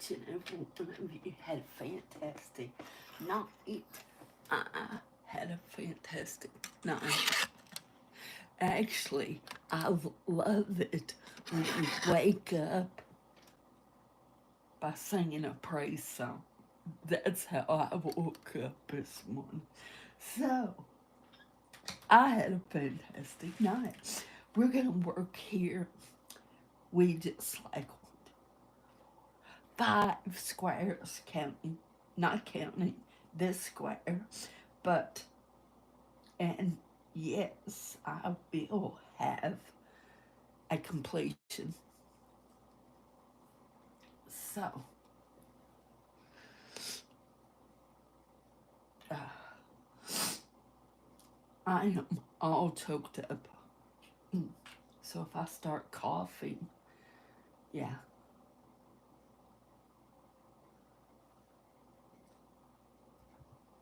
each and every one of you had a fantastic night. I had a fantastic night. Actually, I love it when you wake up by singing a praise song. That's how I woke up this morning. So, I had a fantastic night. We're going to work here. We just like 5 squares counting, not counting this square, but, and yes, I will have a completion. So, uh, I am all choked up. So if I start coughing, yeah,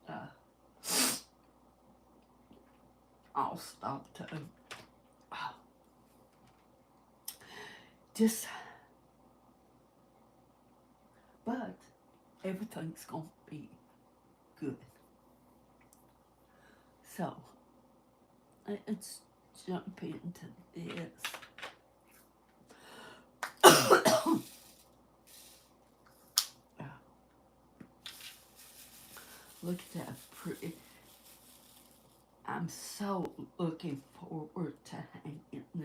uh, I'll stop to just, but everything's gonna be good. So let's jump into this. Look at that pretty. I'm so looking forward to hanging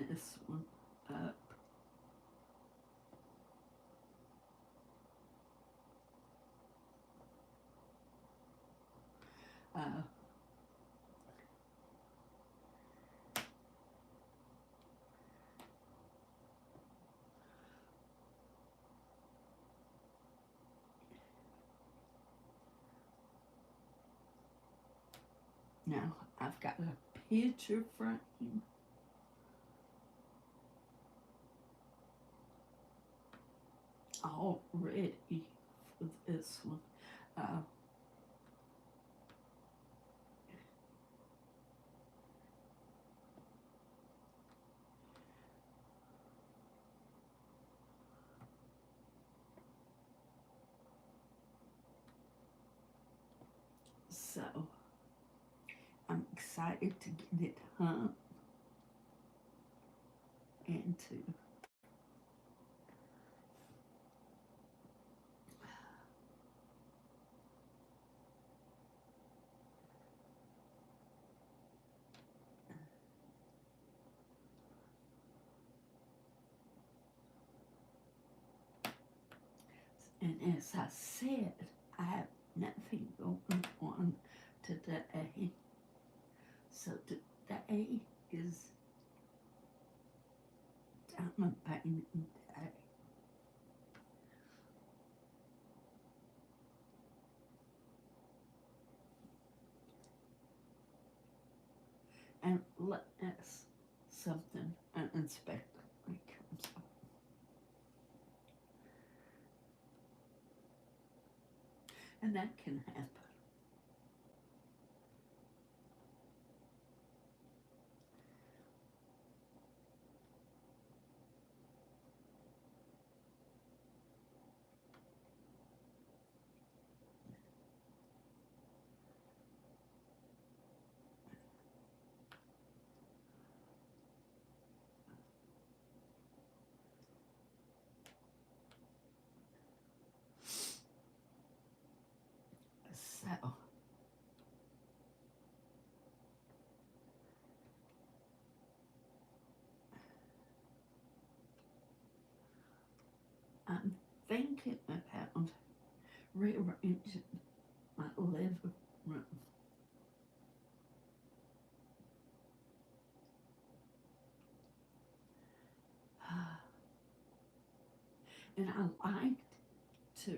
this one up. Uh, Now I've got a picture frame all ready for this one. Uh, so I'm excited to get it hung and to and as I said, I have nothing going on today. So today is diamond painting day. And unless something unexpectedly comes up. And that can happen. So I'm thinking about rearranging my living room. And I like to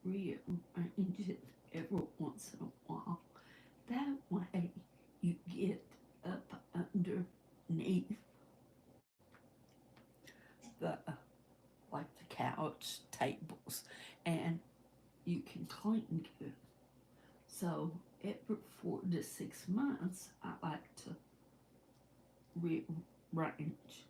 rearrange it every once in a while. That way you get up underneath the like the couch tables and you can clean good. So every 4 to 6 months I like to rearrange.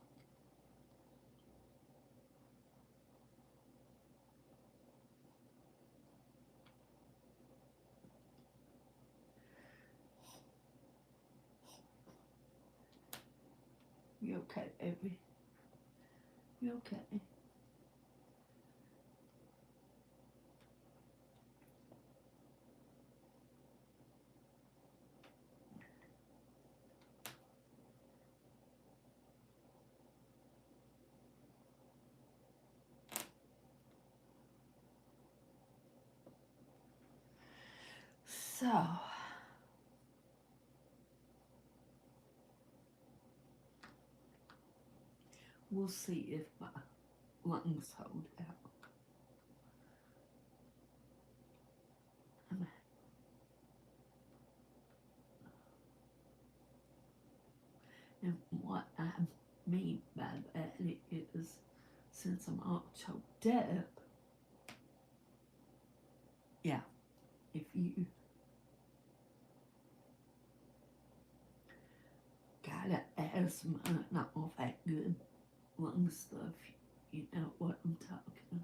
You okay, baby? You okay? So, we'll see if my lungs hold out. And what I mean by that is, since I'm all choked up, yeah, if you got asthma and all that good lung stuff, you know what I'm talking about.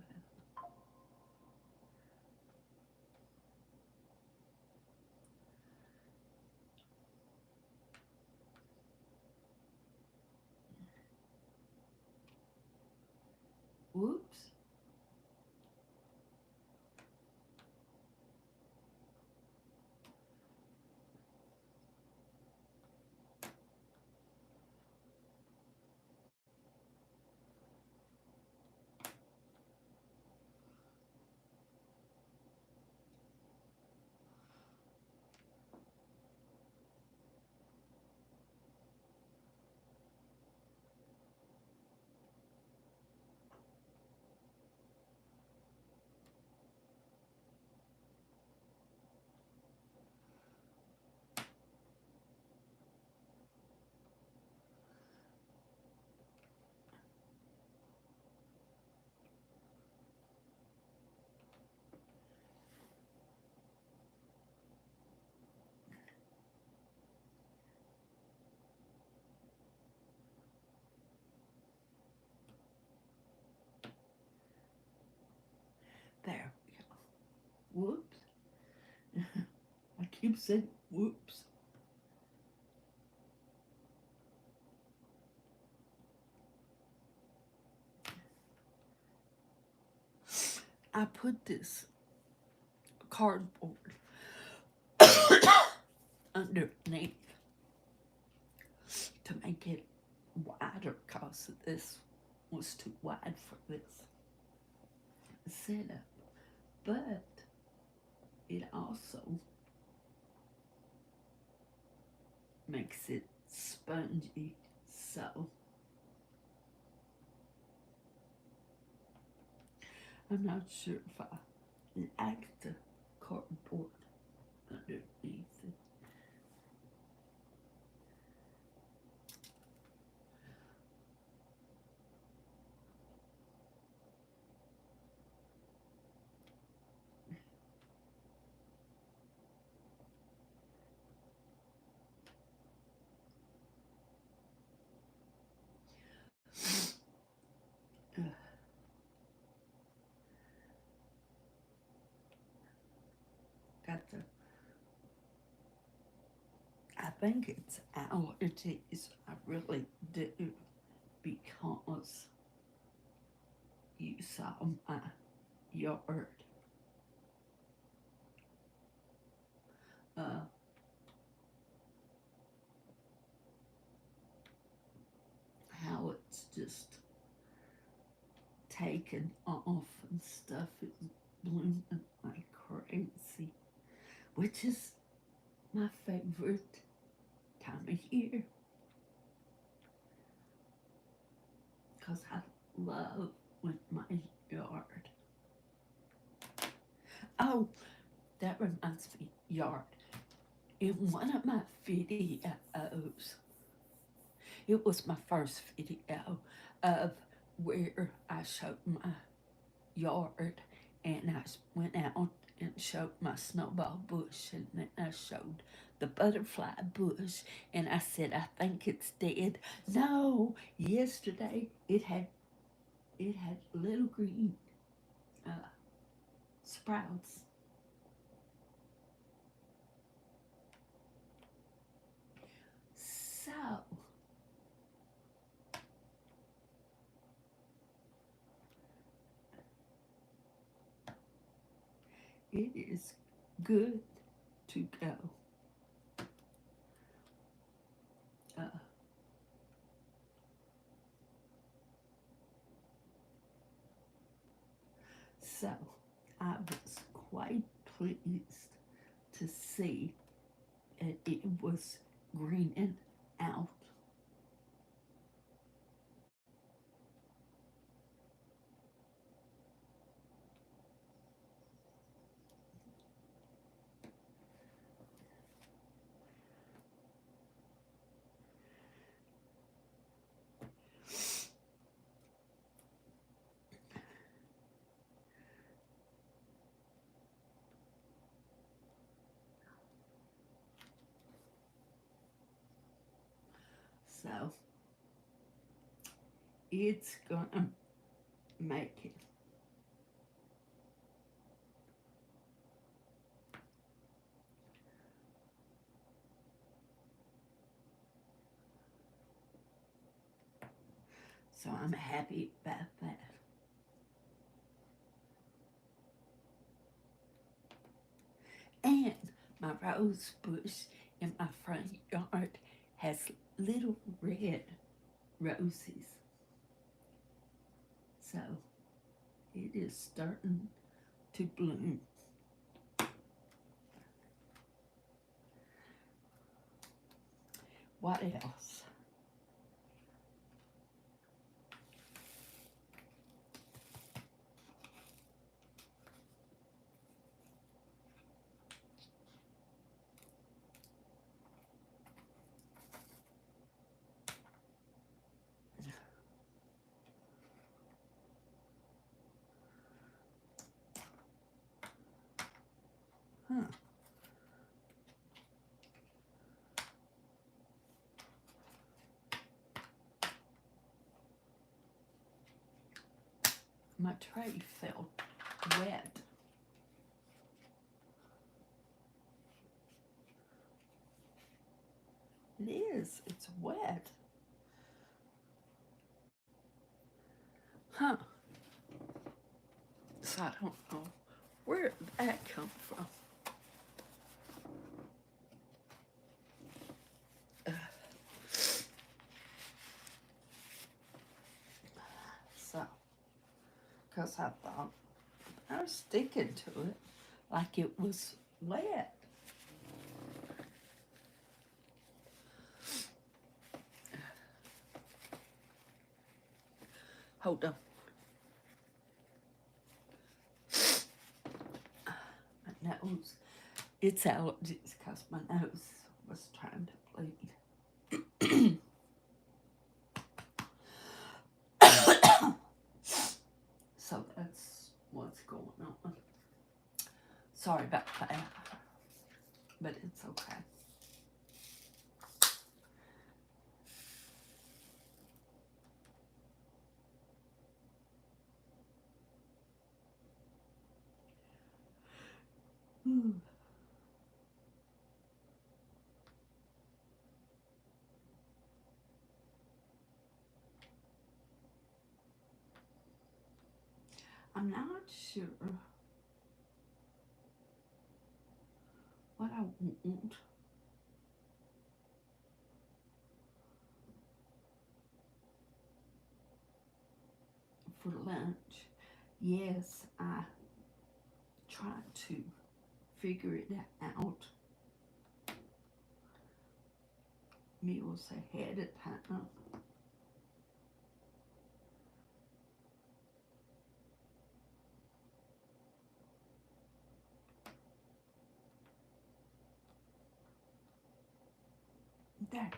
Whoops. There we go. Whoops. I keep saying whoops. I put this cardboard underneath to make it wider because this was too wide for this setup. But it also makes it spongy, so I'm not sure if I like the cardboard underneath it. Got the, I think it's allergies. I really do, because you saw my yard. Uh, how it's just taken off and stuff is blooming like crazy, which is my favorite time of year because I love with my yard. Oh, that reminds me, yard. In one of my videos, it was my first video of where I showed my yard, and I went out and showed my snowball bush, and then I showed the butterfly bush, and I said, I think it's dead. No, yesterday it had little green uh, sprouts. So it is good to go. Uh, so I was quite pleased to see that it was greening out. So it's gonna make it. So I'm happy about that. And my rose bush in my front yard has little red roses. So it is starting to bloom. What else? Huh. My tray felt wet. It is. It's wet. Huh. So I don't know where did that come from. So, because I thought I was sticking to it like it was wet. Hold on. My nose. It's allergies because my nose was trying to bleed. So that's what's going on. Sorry about that, but it's okay. I'm not sure what I want for lunch. Yes, I tried to figure it out meals ahead of time. There.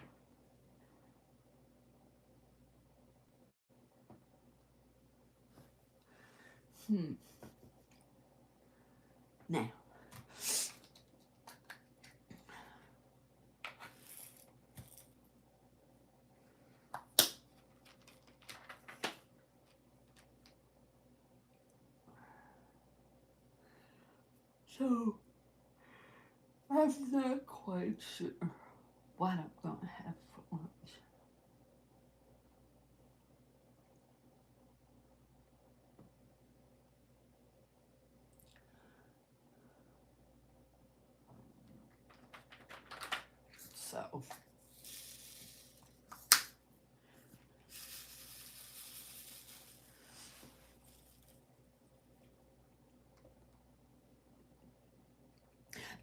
Now, so I'm not quite sure what I'm gonna have for lunch.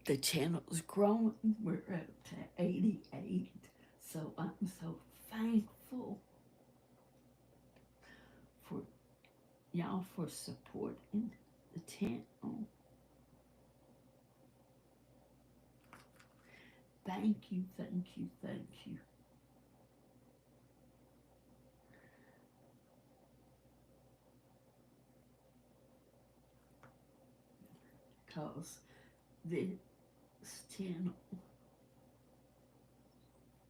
The channel's growing. We're up to 88. So I'm so thankful for y'all for supporting the channel. Thank you, thank you, thank you. Because this channel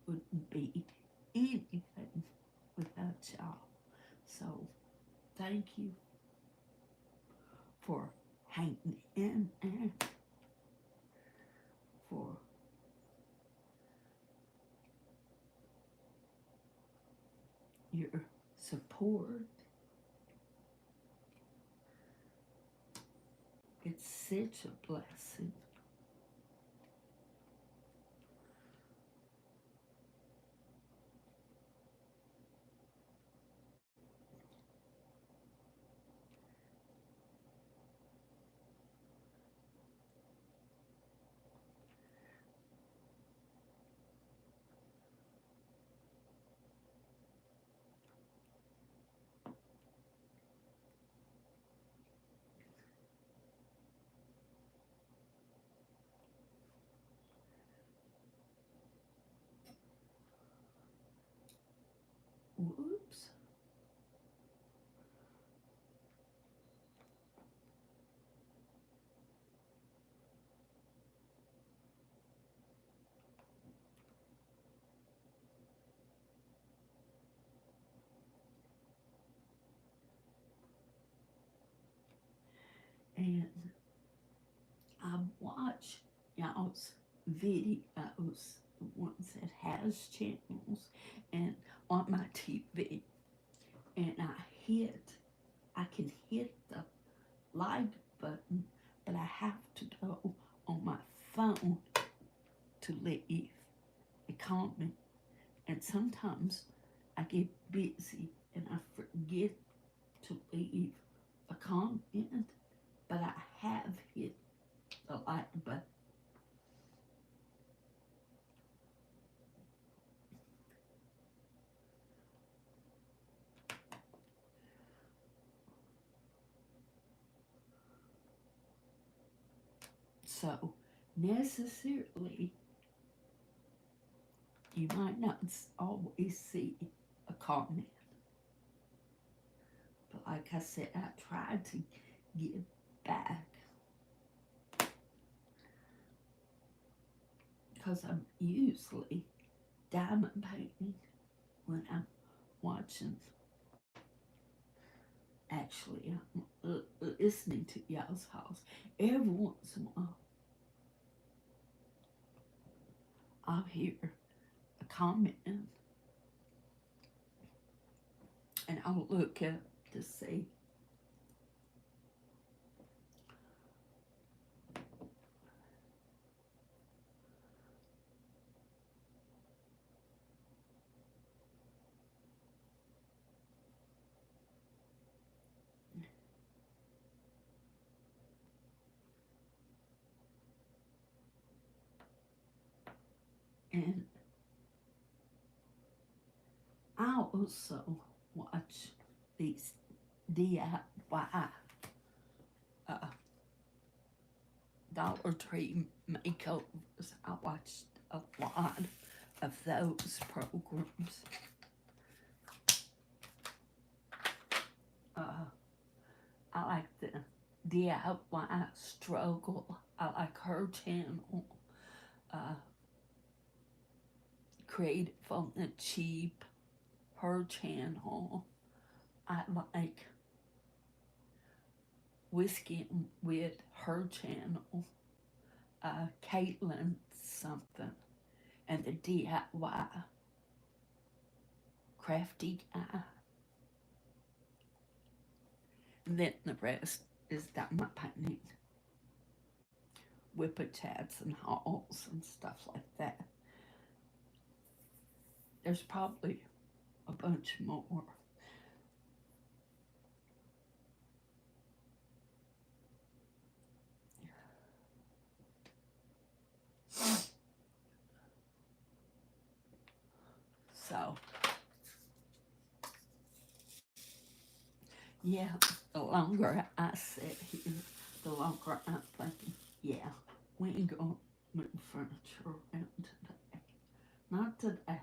wouldn't be anything without y'all. So thank you for hanging in there, for your support. It's such a blessing. Whoops. And I watch y'all's videos, the ones that has channels, and on my TV, and I can hit the like button, but I have to go on my phone to leave a comment, and sometimes I get busy and I forget to leave a comment, but I have hit the like button. So necessarily, you might not always see a comment, but like I said, I try to give back because I'm usually diamond painting when I'm watching. Actually, I'm listening to y'all's house. Every once in a while, I'll hear a comment and I'll look up to see. And I also watch these DIY uh, Dollar Tree makeovers. I watched a lot of those programs. I like the DIY struggle. I like her channel. Creative on the Cheap, her channel. I like Whiskey with her channel. Caitlin something, and the DIY crafty guy. And then the rest is diamond painting, Wipnchats and hauls and stuff like that. There's probably a bunch more. So, yeah, the longer I sit here, the longer I'm thinking, yeah, we ain't gonna move furniture around today. Not today.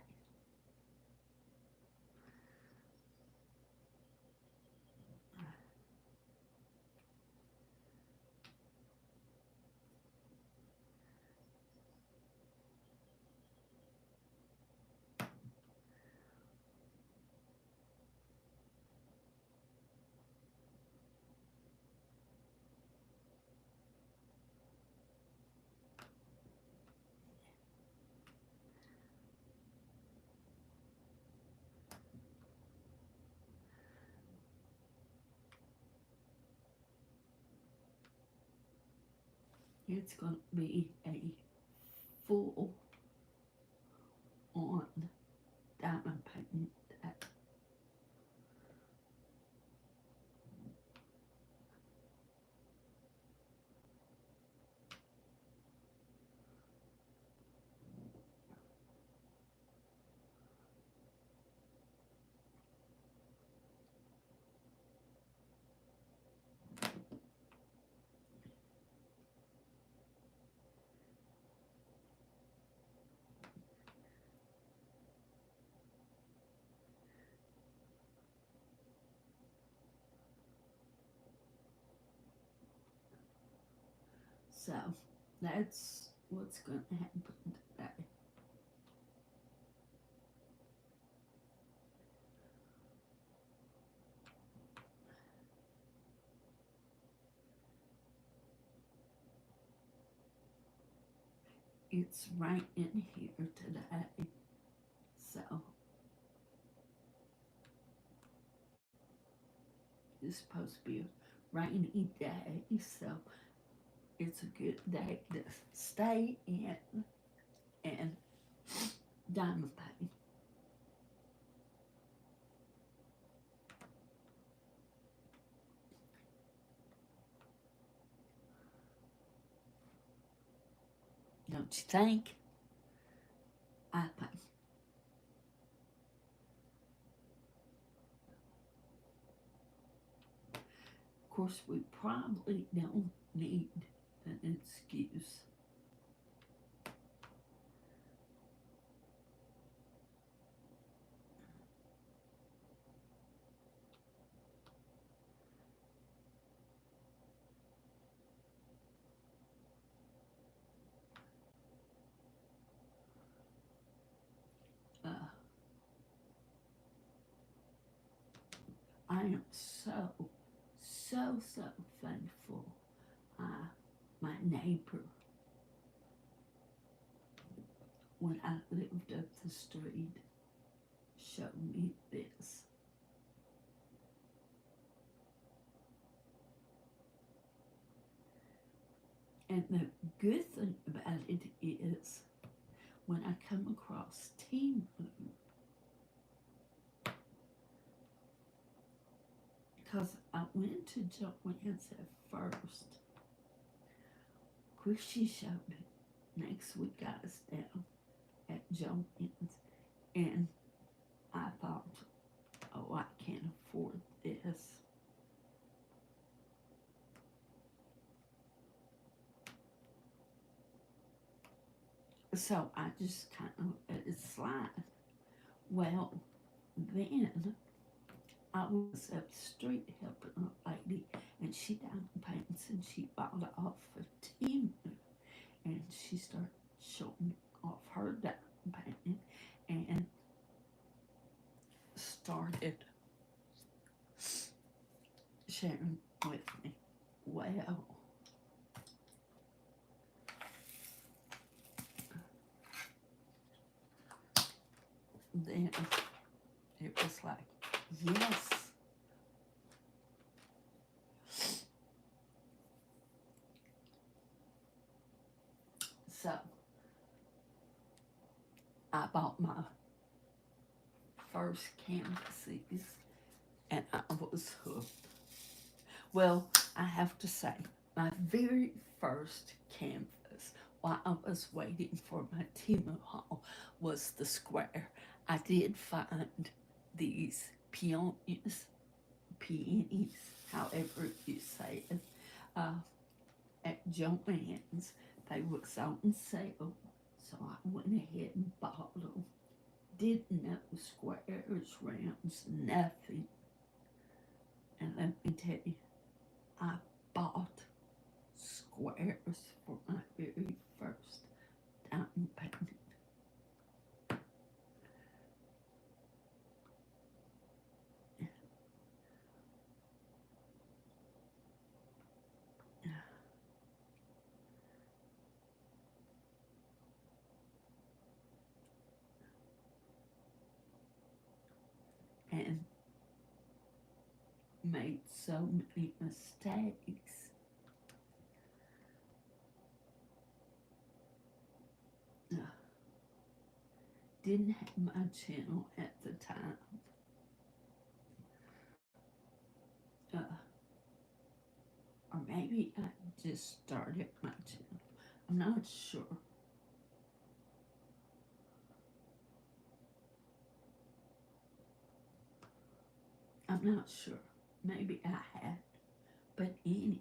It's gonna be a full on diamond painting day. So that's what's gonna happen today. It's raining here today. So it's supposed to be a rainy day. So it's a good day to stay in and diamond paint. Don't you think? I think. Of course, we probably don't need an excuse. Uh, I am so thankful. Uh, my neighbor, when I lived up the street, showed me this. And the good thing about it is when I come across Timu, because I went to Johnna's at first. Of course, she showed it. Next week I was down at Johnna's, and I thought, oh, I can't afford this. So I just kind of let it slide. Well, then I was up the street helping a lady, and she diamond paints, and she bought it off of Timu, and she started showing off her diamond painting, and started sharing with me. Well, then it was like, yes. So I bought my first canvases, and I was hooked. Well, I have to say, my very first canvas while I was waiting for my Timu haul was the square. I did find these peonies, however you say it, uh, at Joann's. They was on sale, so I went ahead and bought them. Didn't know squares, rounds, nothing. And let me tell you, I bought squares for my very first diamond painting. And made so many mistakes. Didn't have my channel at the time. Or maybe I just started my channel. I'm not sure. I'm not sure. Maybe I had. But anyway,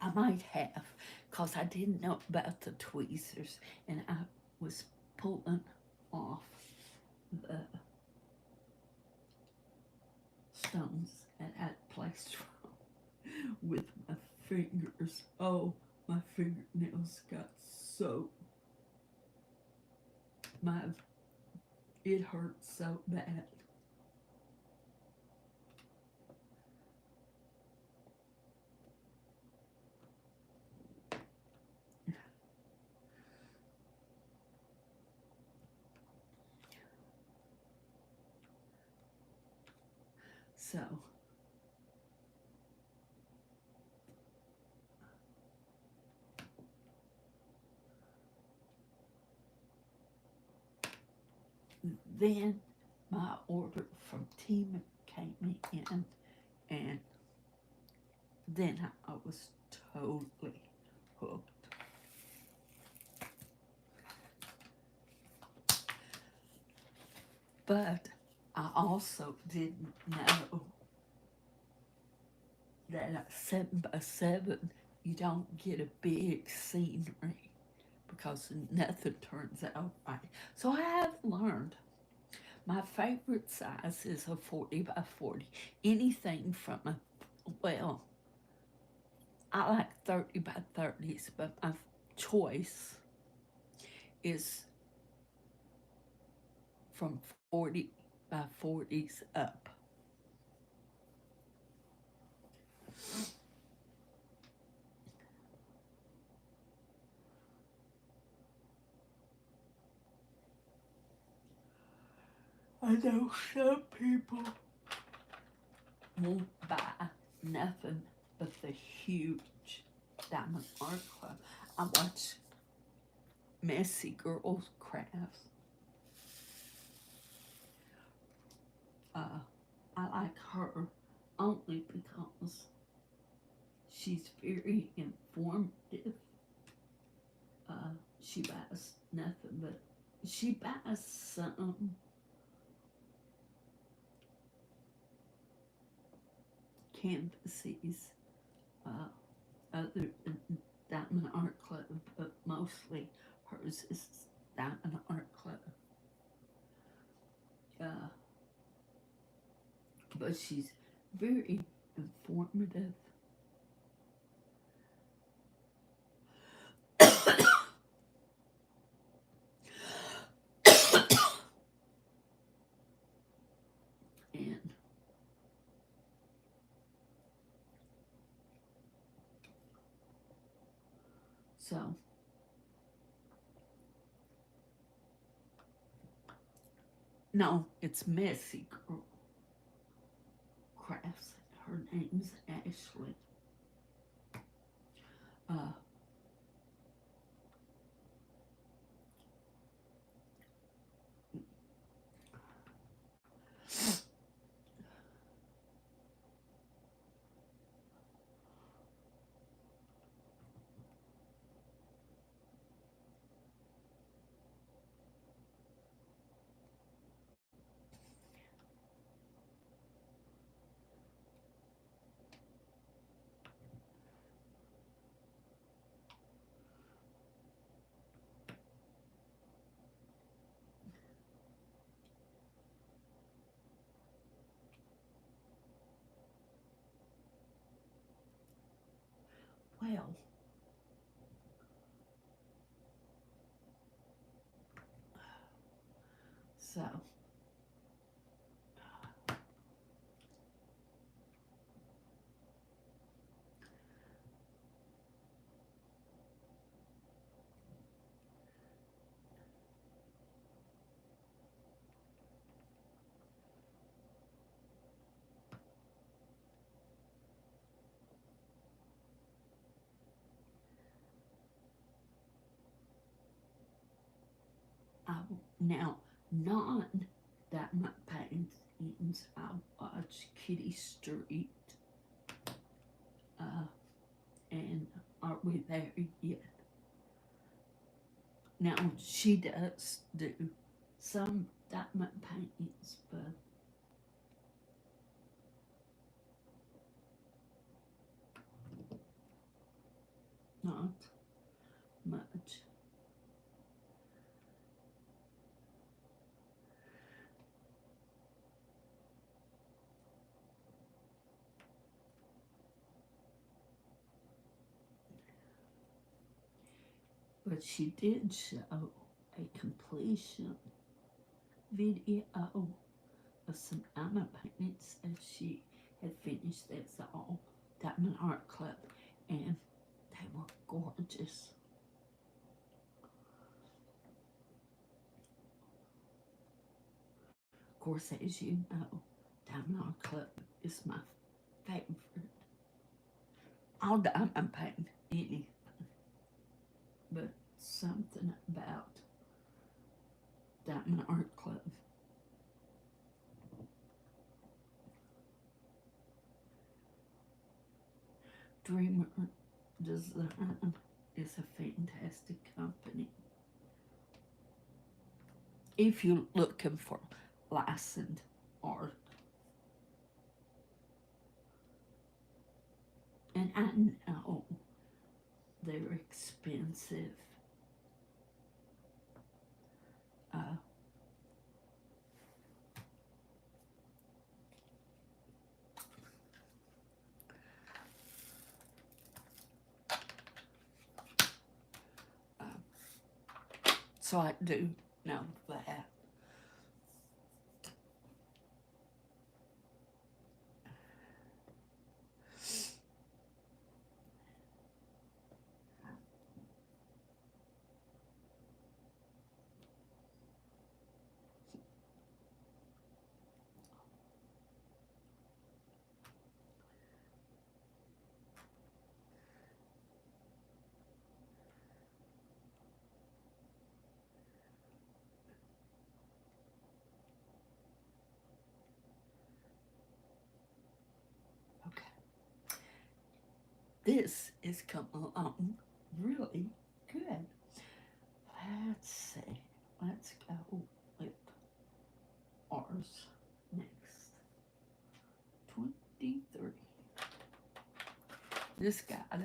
I might have, because I didn't know about the tweezers, and I was pulling off the stones that I placed with my fingers. Oh, my fingernails got so, it hurt so bad. So, then my order from Tima came in, and then I was totally hooked. But I also didn't know that at 7x7 you don't get a big scenery because nothing turns out right. So I have learned my favorite size is a 40x40. Anything from well, I like 30x30s, but my choice is from 40x40s up. I know some people won't buy nothing but the huge diamond art club. I watch Messy Girls Crafts. I like her only because she's very informative. She buys nothing but, she buys some canvases, other than Diamond Art Club, but mostly hers is Diamond Art Club. But she's very informative. And so, no, it's Messy Girl Crafts. Her name's Ashley. well. So, now, not that my paintings, I watch Kitty Street, and Are We There Yet? Now, she does do some diamond paintings, but not much. But she did show a completion video of some diamond paintings that she had finished. That's all Diamond Art Club, and they were gorgeous. Of course, as you know, Diamond Art Club is my favorite. I'll diamond paint anything, but something about Diamond Art Club. Dreamer Design is a fantastic company. If you're looking for licensed art, and I know they're expensive. So I do know that. Okay. This is coming along really good. Let's see. Let's go with ours next. 23. This got a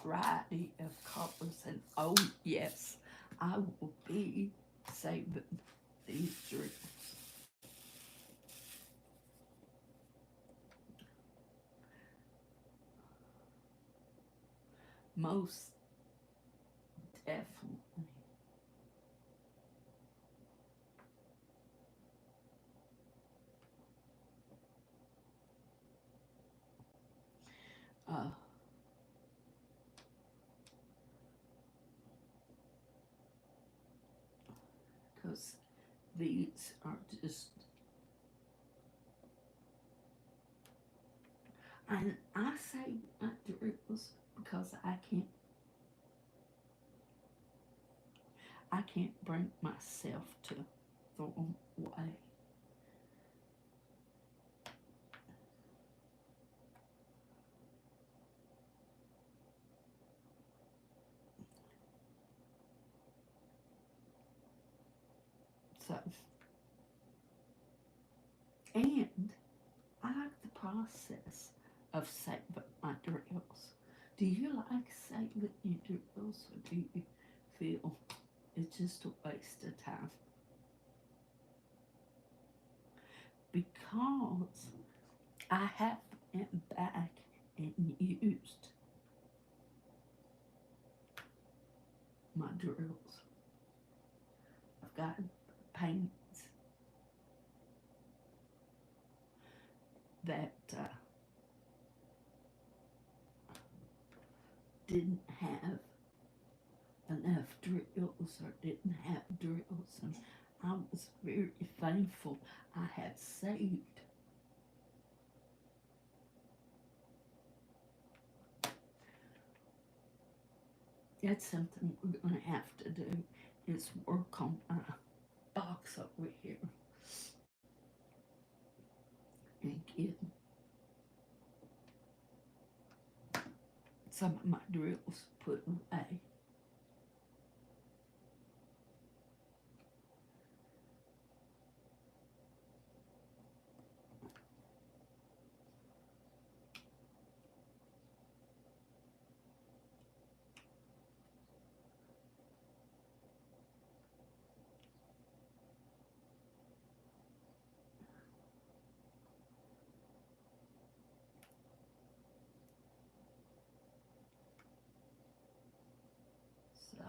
variety of colors, and oh yes, I will be saving these drinks. Most definitely. Because these are just, and I say my drills because I can't bring myself to throw them away. So, and I like the process of saving my drills. Do you like saving your drills, or do you feel it's just a waste of time? Because I have been back and used my drills. I've got paints that didn't have enough drills or didn't have drills, and I was very thankful I had saved. That's something we're going to have to do, is work on my box over here and get some of my drills put away. So,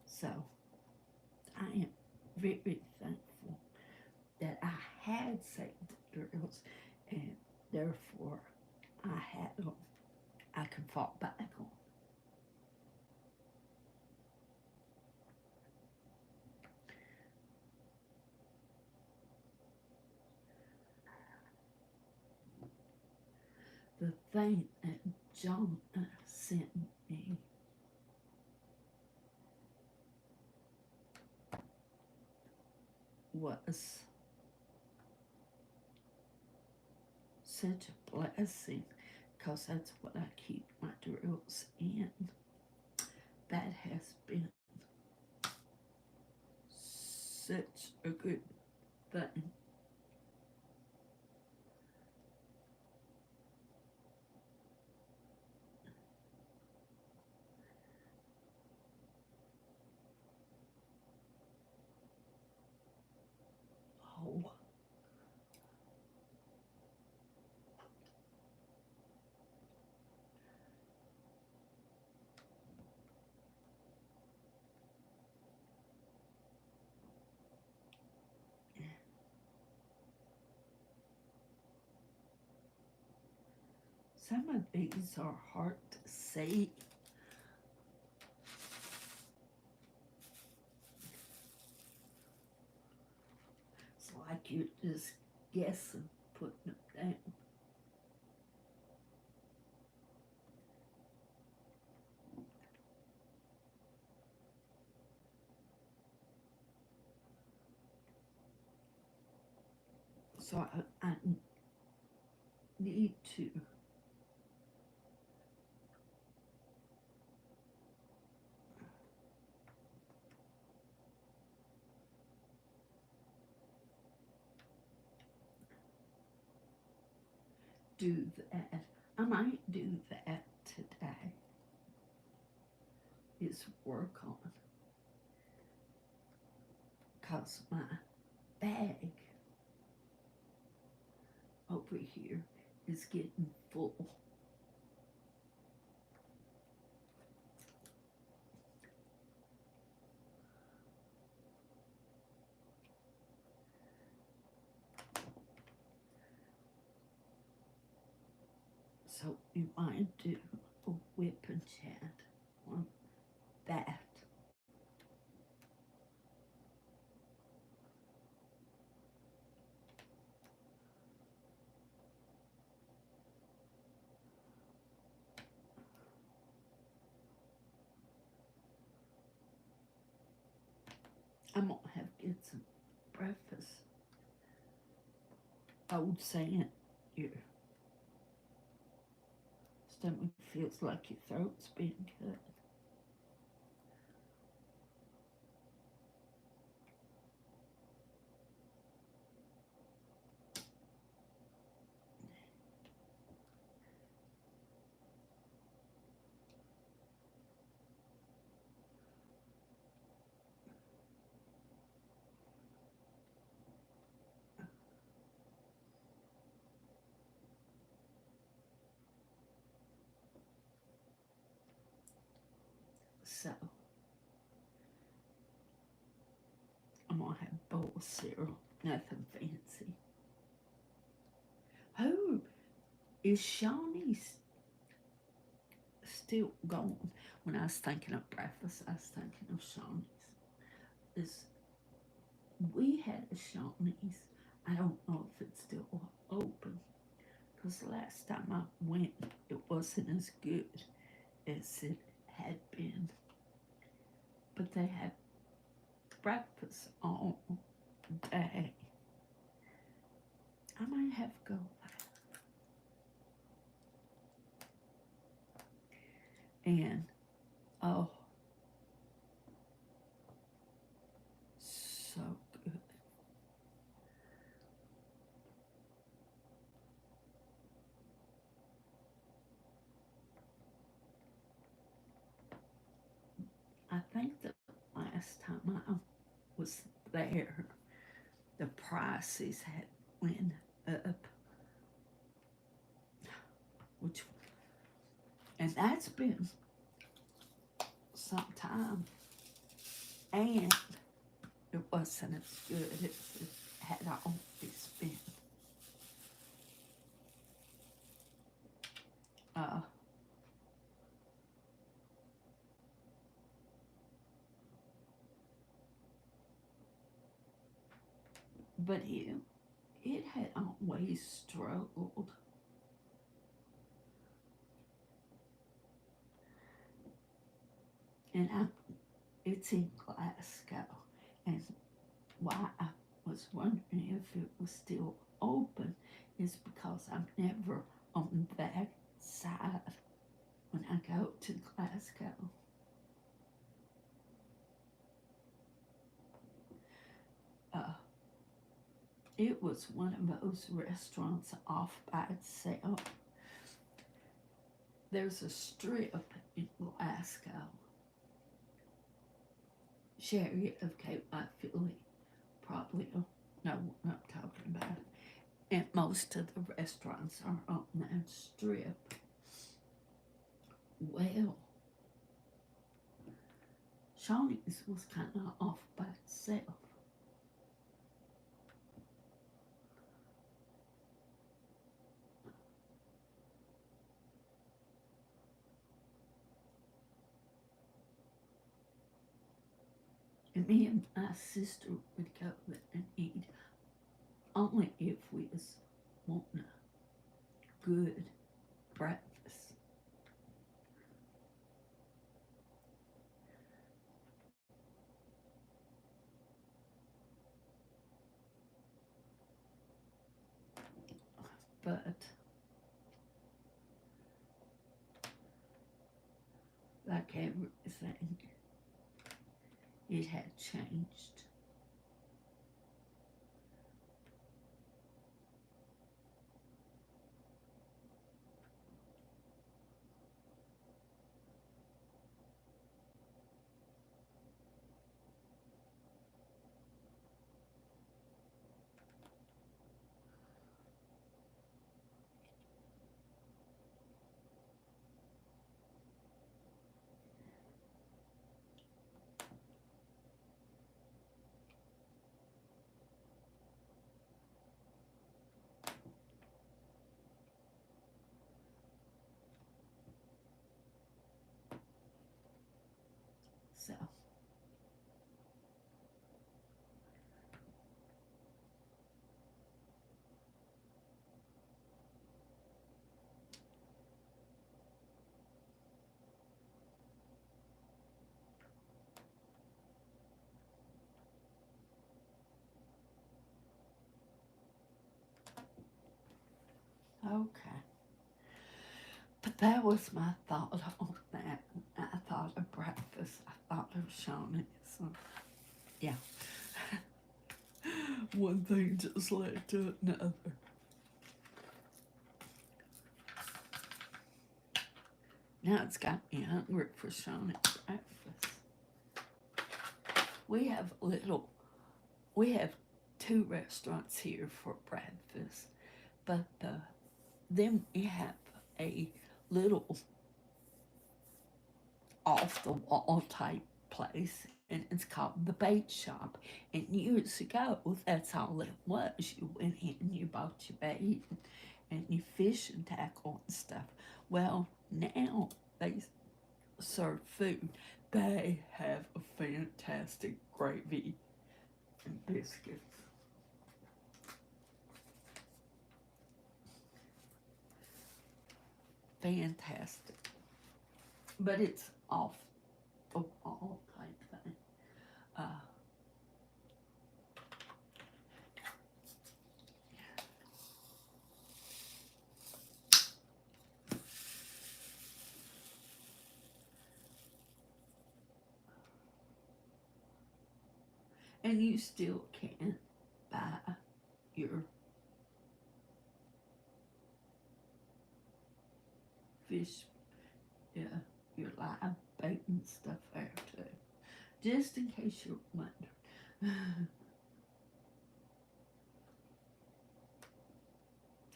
so I am very thankful that I had saved the drills, and therefore I had them. I can fall back on. The thing that Johnna sent me was such a blessing, because that's what I keep my drills in. That has been such a good thing. Oh, some of these are hard to see. It's like you're just guessing, putting them down. So I need to do that. I might do that today, is work on, because my bag over here is getting full. So we might do a Wipnchat on that. I'm gonna have to get some breakfast. Old saying, your stomach feels like your throat's being cut. So, I'm going to have a bowl of cereal, nothing fancy. Oh, is Shawnee's still going? When I was thinking of breakfast, I was thinking of Shawnee's. We had a Shawnee's. I don't know if it's still open, because the last time I went, it wasn't as good as it had been. But they had breakfast all day. I might have to go back. And oh, so good. I think the last time I was there, the prices had went up, which, and that's been some time, and it wasn't as good as it had always been. Uh, but it had always struggled. And it's in Glasgow, and why I was wondering if it was still open is because I'm never on that side when I go to Glasgow. It was one of those restaurants off by itself. There's a strip in Glasgow, Chariot of Cape by Philly, probably know what I'm talking about. And most of the restaurants are on that strip. Well, Shawnee's was kind of off by itself. And me and my sister would go there and eat only if we was wanting a good breakfast. But like everything, it had changed. So okay. But that was my thought on that. I thought of breakfast. I thought of Shawnee. So, yeah. One thing just led to another. Now it's got me hungry for Shauna's breakfast. We have two restaurants here for breakfast, but then we have a little off the wall type place, and it's called the bait shop. And years ago, that's all it was. You went in and you bought your bait and your fishing tackle and stuff. Well, now they serve food. They have a fantastic gravy and biscuits. Fantastic. But it's off the wall type thing. Uh, and you still can buy your fish, yeah, your live bait and stuff there too. Just in case you're wondering.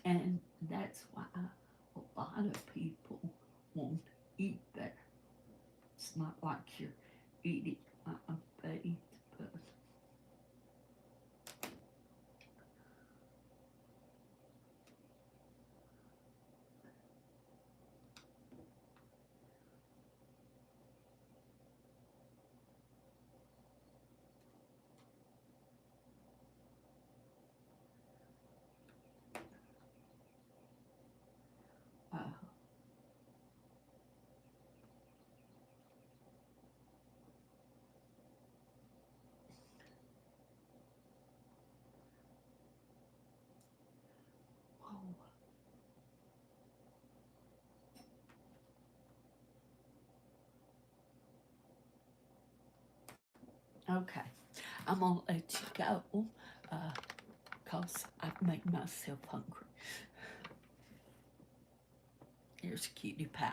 And that's why a lot of people won't eat there. It's not like you're eating a bait, but uh, okay. I'm gonna let you go, cause I've made myself hungry. Here's cutie pie.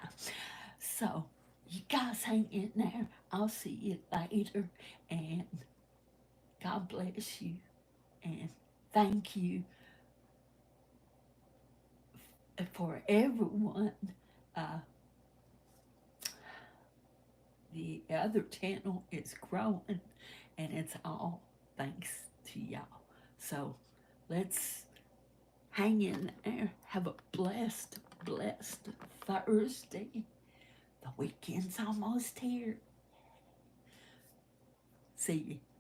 So you guys hang in there. I'll see you later, and God bless you, and thank you for everyone. Uh, the other channel is growing, and it's all thanks to y'all. So let's hang in there. Have a blessed Thursday. The weekend's almost here. See you.